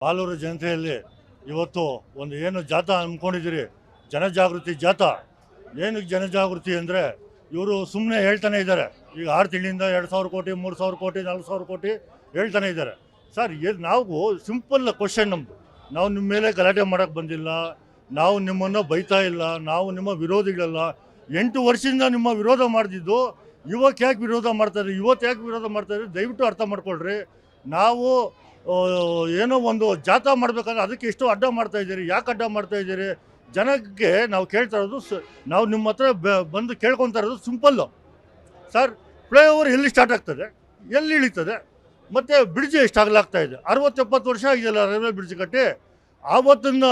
ಮಾಲೂರು ಜನತೆಯಲ್ಲಿ ಇವತ್ತು ಒಂದು ಏನು ಜಾಥಾ ಅಂದ್ಕೊಂಡಿದ್ದೀರಿ, ಜನಜಾಗೃತಿ ಜಾಥಾ. ಏನಕ್ಕೆ ಜನಜಾಗೃತಿ ಅಂದರೆ ಇವರು ಸುಮ್ಮನೆ ಹೇಳ್ತಾನೆ ಇದ್ದಾರೆ. ಈಗ 6 ತಿಂಗಳಿಂದ 2,000 ಕೋಟಿ, 3,000 ಕೋಟಿ, 4,000 ಕೋಟಿ ಹೇಳ್ತಾನೆ ಇದ್ದಾರೆ. ಸರ್, ನಾವು ಸಿಂಪಲ್ ಕ್ವಶನ್ ನಮ್ಮದು. ನಾವು ನಿಮ್ಮ ಮೇಲೆ ಗಲಾಟೆ ಮಾಡೋಕ್ಕೆ ಬಂದಿಲ್ಲ, ನಾವು ನಿಮ್ಮನ್ನು ಬೈತಾ ಇಲ್ಲ, ನಾವು ನಿಮ್ಮ ವಿರೋಧಿಗಳಲ್ಲ. 8 ವರ್ಷದಿಂದ ನಿಮ್ಮ ವಿರೋಧ ಮಾಡ್ತಿದ್ದು ಇವತ್ತು ಯಾಕೆ ವಿರೋಧ ಮಾಡ್ತಾರೆ, ದಯವಿಟ್ಟು ಅರ್ಥ ಮಾಡ್ಕೊಳ್ರಿ. ನಾವು ಏನೋ ಒಂದು ಜಾಥಾ ಮಾಡಬೇಕಂದ್ರೆ ಅದಕ್ಕೆ ಎಷ್ಟು ಅಡ್ಡ ಮಾಡ್ತಾ ಇದ್ದೀರಿ, ಯಾಕೆ ಅಡ್ಡ ಮಾಡ್ತಾ ಇದ್ದೀರಿ? ಜನಕ್ಕೆ ನಾವು ಕೇಳ್ತಾ ಇರೋದು, ನಾವು ನಿಮ್ಮ ಹತ್ರ ಬಂದು ಕೇಳ್ಕೊತಾ ಇರೋದು ಸಿಂಪಲ್ಲು. ಸರ್, ಫ್ಲೈಓವರ್ ಎಲ್ಲಿ ಸ್ಟಾರ್ಟ್ ಆಗ್ತದೆ, ಎಲ್ಲಿ ಇಳಿತದೆ, ಮತ್ತು ಬ್ರಿಡ್ಜ್ ಎಷ್ಟು ಅಗಲಾಗ್ತಾ ಇದೆ? 60-70 ವರ್ಷ ಆಗಿದೆಯಲ್ಲ ರೈಲ್ವೆ ಬ್ರಿಡ್ಜ್ ಕಟ್ಟಿ. ಆವತ್ತಿನ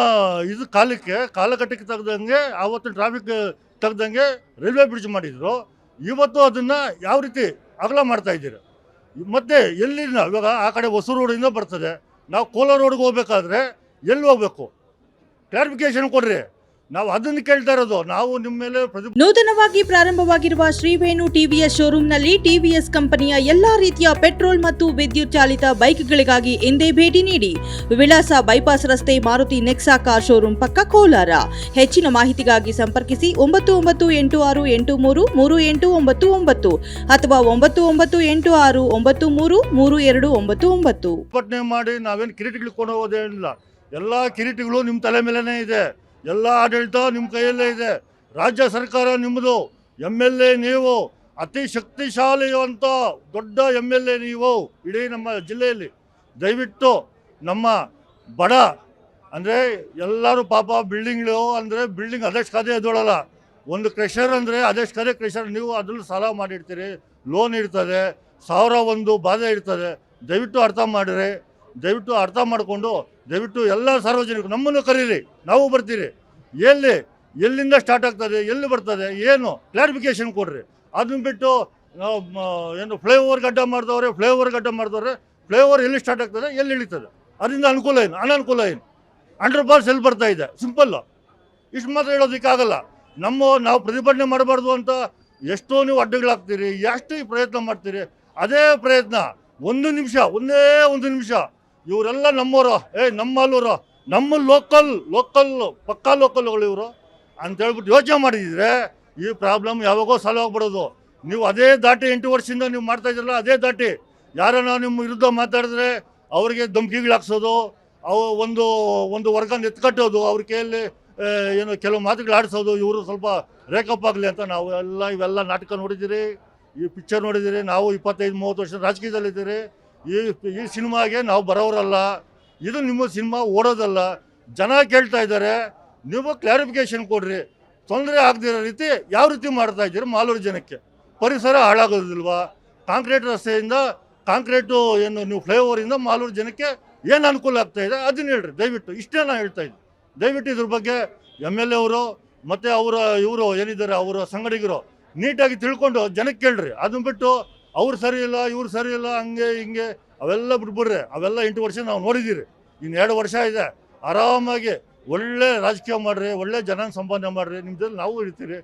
ಇದು ಕಾಲಘಟ್ಟಕ್ಕೆ ತೆಗ್ದಂಗೆ, ಆವತ್ತಿನ ಟ್ರಾಫಿಕ್ ತೆಗ್ದಂಗೆ ರೈಲ್ವೆ ಬ್ರಿಡ್ಜ್ ಮಾಡಿದ್ರು. ಇವತ್ತು ಅದನ್ನು ಯಾವ ರೀತಿ ಅಗಲ ಮಾಡ್ತಾ ಇದ್ದೀರಿ? ಮತ್ತು ಎಲ್ಲಿಂದ ಇವಾಗ ಆ ಕಡೆ ಹೊಸೂರು ರೋಡಿಂದ ಬರ್ತದೆ, ನಾವು ಕೋಲಾರ ರೋಡ್ಗೆ ಹೋಗ್ಬೇಕಾದ್ರೆ ಎಲ್ಲಿ ಹೋಗ್ಬೇಕು? ಕ್ಲಾರಿಫಿಕೇಶನ್ ಕೊಡ್ರಿ. ನಾವು ಅದನ್ನು ಕೇಳ್ತಾ ಇರೋದು. ನಾವು ನಿಮ್ಮ ಮೇಲೆ ನೂತನವಾಗಿ ಪ್ರಾರಂಭವಾಗಿರುವ ಶ್ರೀವೇಣು ಟಿವಿಎಸ್ ಶೋರೂಮ್ನಲ್ಲಿ ಟಿವಿಎಸ್ ಕಂಪನಿಯ ಎಲ್ಲಾ ರೀತಿಯ ಪೆಟ್ರೋಲ್ ಮತ್ತು ವಿದ್ಯುತ್ ಚಾಲಿತ ಬೈಕ್ಗಳಿಗಾಗಿ ಎಂದೇ ಭೇಟಿ ನೀಡಿ. ವಿಳಾಸ ಬೈಪಾಸ್ ರಸ್ತೆ, ಮಾರುತಿ ನೆಕ್ಸಾ ಕಾರ್ ಶೋರೂಮ್ ಪಕ್ಕ, ಕೋಲಾರ. ಹೆಚ್ಚಿನ ಮಾಹಿತಿಗಾಗಿ ಸಂಪರ್ಕಿಸಿ 9986833899 ಅಥವಾ 9986933299. ಪಟ್ನೆ ಮಾಡಿ ನಾವೇನು ಕಿರೀಟಗಳು ಕೊಂಡು ಹೋಗೋದೇನಿಲ್ಲ. ಎಲ್ಲ ಕಿರೀಟಗಳು ನಿಮ್ಮ ತಲೆ ಮೇಲೇ ಇದೆ, ಎಲ್ಲ ಆಡಳಿತ ನಿಮ್ಮ ಕೈಯಲ್ಲೇ ಇದೆ. ರಾಜ್ಯ ಸರ್ಕಾರ ನಿಮ್ಮದು, MLA ನೀವು, ಅತಿ ಶಕ್ತಿಶಾಲಿಯುವಂಥ ದೊಡ್ಡ MLA ನೀವು ಇಡೀ ನಮ್ಮ ಜಿಲ್ಲೆಯಲ್ಲಿ. ದಯವಿಟ್ಟು ನಮ್ಮ ಬಡ ಅಂದರೆ ಎಲ್ಲರೂ ಪಾಪ ಬಿಲ್ಡಿಂಗ್ಗಳು ಅಂದರೆ ಬಿಲ್ಡಿಂಗ್ ಅದಷ್ಟು ಕದೆ ಎದ್ದೋಳಲ್ಲ. ಒಂದು ಕ್ರೆಷರ್ ಅಂದರೆ ಅದಷ್ಟು ಕದೆ ಕ್ರೆಷರ್. ನೀವು ಅದನ್ನು ಸಾಲ ಮಾಡಿರ್ತೀರಿ, ಲೋನ್ ಇರ್ತದೆ, 1001 ಬಾಧೆ ಇರ್ತದೆ. ದಯವಿಟ್ಟು ಅರ್ಥ ಮಾಡಿರಿ. ದಯವಿಟ್ಟು ಅರ್ಥ ಮಾಡಿಕೊಂಡು ದಯವಿಟ್ಟು ಎಲ್ಲ ಸಾರ್ವಜನಿಕರು ನಮ್ಮನ್ನು ಕರೀರಿ, ನಾವು ಬರ್ತೀರಿ. ಎಲ್ಲಿಂದ ಸ್ಟಾರ್ಟ್ ಆಗ್ತದೆ, ಎಲ್ಲಿ ಬರ್ತದೆ, ಏನು ಕ್ಲಾರಿಫಿಕೇಶನ್ ಕೊಡ್ರಿ. ಅದನ್ನ ಬಿಟ್ಟು ಏನು ಫ್ಲೈಓವರ್ ಗಡ್ಡ ಮಾಡಿದವ್ರೆ, ಫ್ಲೈಓವರ್ ಎಲ್ಲಿ ಸ್ಟಾರ್ಟ್ ಆಗ್ತದೆ, ಎಲ್ಲಿ ಇಳಿತದೆ, ಅದರಿಂದ ಅನುಕೂಲ ಏನು, ಅನಾನುಕೂಲ ಏನು, ಅಂಡರ್ ಪಾಸ್ ಎಲ್ಲಿ ಬರ್ತಾ ಇದೆ? ಸಿಂಪಲ್ಲು. ಇಷ್ಟು ಮಾತ್ರ ಹೇಳೋದಕ್ಕಾಗಲ್ಲ. ನಾವು ಪ್ರತಿಭಟನೆ ಮಾಡಬಾರ್ದು ಅಂತ ಎಷ್ಟೋ ನೀವು ಅಡ್ಡಗಳಾಗ್ತೀರಿ, ಎಷ್ಟು ಪ್ರಯತ್ನ ಮಾಡ್ತೀರಿ. ಅದೇ ಪ್ರಯತ್ನ ಒಂದೇ ಒಂದು ನಿಮಿಷ ಇವರೆಲ್ಲ ನಮ್ಮವರು, ನಮ್ಮ ಮಾಲೂರು, ನಮ್ಮ ಲೋಕಲ್ ಪಕ್ಕಾ ಲೋಕಲ್ಗಳು ಇವರು ಅಂತೇಳ್ಬಿಟ್ಟು ಯೋಚನೆ ಮಾಡಿದ್ರೆ ಈ ಪ್ರಾಬ್ಲಮ್ ಯಾವಾಗೋ ಸಾಲ್ವ್ ಆಗ್ಬಿಡೋದು. ನೀವು ಅದೇ ದಾಟಿ 8 ವರ್ಷದಿಂದ ನೀವು ಮಾಡ್ತಾ ಇದ್ರಲ್ಲ, ಅದೇ ದಾಟಿ ಯಾರನ್ನ ನಿಮ್ಮ ವಿರುದ್ಧ ಮಾತಾಡಿದ್ರೆ ಅವರಿಗೆ ಧಮಕಿಗಳು ಹಾಕ್ಸೋದು, ಒಂದು ವರ್ಗನ ಎತ್ಕಟ್ಟೋದು, ಅವ್ರ ಕೈಯಲ್ಲಿ ಏನು ಕೆಲವು ಮಾತುಗಳು ಆಡಿಸೋದು, ಇವರು ಸ್ವಲ್ಪ ರೇಕಪ್ ಆಗಲಿ ಅಂತ. ನಾವು ಇವೆಲ್ಲ ನಾಟಕ ನೋಡಿದ್ದೀರಿ, ಈ ಪಿಕ್ಚರ್ ನೋಡಿದ್ದೀರಿ. ನಾವು 25-30 ವರ್ಷ ರಾಜಕೀಯದಲ್ಲಿದ್ದೀರಿ. ಈ ಸಿನಿಮಾಗೆ ನಾವು ಬರೋರಲ್ಲ, ಇದು ನಿಮ್ಮ ಸಿನಿಮಾ ಓಡೋದಲ್ಲ. ಜನ ಕೇಳ್ತಾ ಇದ್ದಾರೆ, ನೀವು ಕ್ಲಾರಿಫಿಕೇಶನ್ ಕೊಡ್ರಿ. ತೊಂದರೆ ಆಗದಿರೋ ರೀತಿ ಯಾವ ರೀತಿ ಮಾಡ್ತಾ ಇದ್ದೀರಿ ಮಾಲೂರು ಜನಕ್ಕೆ? ಪರಿಸರ ಹಾಳಾಗೋದಿಲ್ವಾ? ಕಾಂಕ್ರೀಟು ಏನು ನೀವು ಫ್ಲೈಓವರಿಂದ ಮಾಲೂರು ಜನಕ್ಕೆ ಏನು ಅನುಕೂಲ ಆಗ್ತಾ ಇದೆ ಅದನ್ನ ಹೇಳ್ರಿ ದಯವಿಟ್ಟು. ಇಷ್ಟೇ ನಾನು ಹೇಳ್ತಾ ಇದ್ದೀನಿ. ದಯವಿಟ್ಟು ಇದ್ರ ಬಗ್ಗೆ MLA ಅವರು ಮತ್ತು ಇವರು ಏನಿದ್ದಾರೆ ಅವರ ಸಂಗಡಿಗರು ನೀಟಾಗಿ ತಿಳ್ಕೊಂಡು ಜನಕ್ಕೆ ಕೇಳ್ರಿ. ಅದನ್ನ ಬಿಟ್ಟು ಅವ್ರು ಸರಿ ಇಲ್ಲ, ಇವ್ರು ಸರಿ ಇಲ್ಲ, ಹಂಗೆ ಹಿಂಗೆ ಅವೆಲ್ಲ ಬಿಟ್ಬಿಡ್ರಿ. ಅವೆಲ್ಲ 8 ವರ್ಷ ನಾವು ನೋಡಿದ್ದೀರಿ. ಇನ್ನು 2 ವರ್ಷ ಇದೆ. ಆರಾಮಾಗಿ ಒಳ್ಳೆ ರಾಜಕೀಯ ಮಾಡಿರಿ, ಒಳ್ಳೆ ಜನ ಸಂಪಾದನೆ ಮಾಡಿರಿ. ನಿಮ್ಮ ಜೊತೆ ನಾವು ಇರ್ತೀರಿ.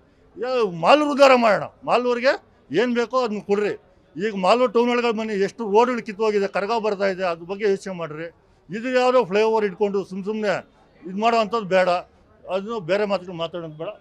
ಮಾಲೂರು ಉದ್ಧಾರ ಮಾಡೋಣ. ಮಾಲೂರಿಗೆ ಏನು ಬೇಕೋ ಅದನ್ನ ಕೊಡ್ರಿ. ಈಗ ಮಾಲೂರು ಟೌನ್ ಒಳಗೆ ಬನ್ನಿ, ಎಷ್ಟು ರೋಡ್ಗಳು ಕಿತ್ತೋಗಿದೆ, ಕರಗ ಬರ್ತಾ ಇದೆ, ಅದ್ರ ಬಗ್ಗೆ ಯೋಚನೆ ಮಾಡಿರಿ. ಇದು ಯಾವುದೋ ಫ್ಲೈಓವರ್ ಇಟ್ಕೊಂಡು ಸುಮ್ಮನೆ ಇದು ಮಾಡೋ ಅಂಥದ್ದು ಬೇಡ. ಅದನ್ನು ಬೇರೆ ಮಾತುಗಳು ಮಾತಾಡೋದು ಬೇಡ.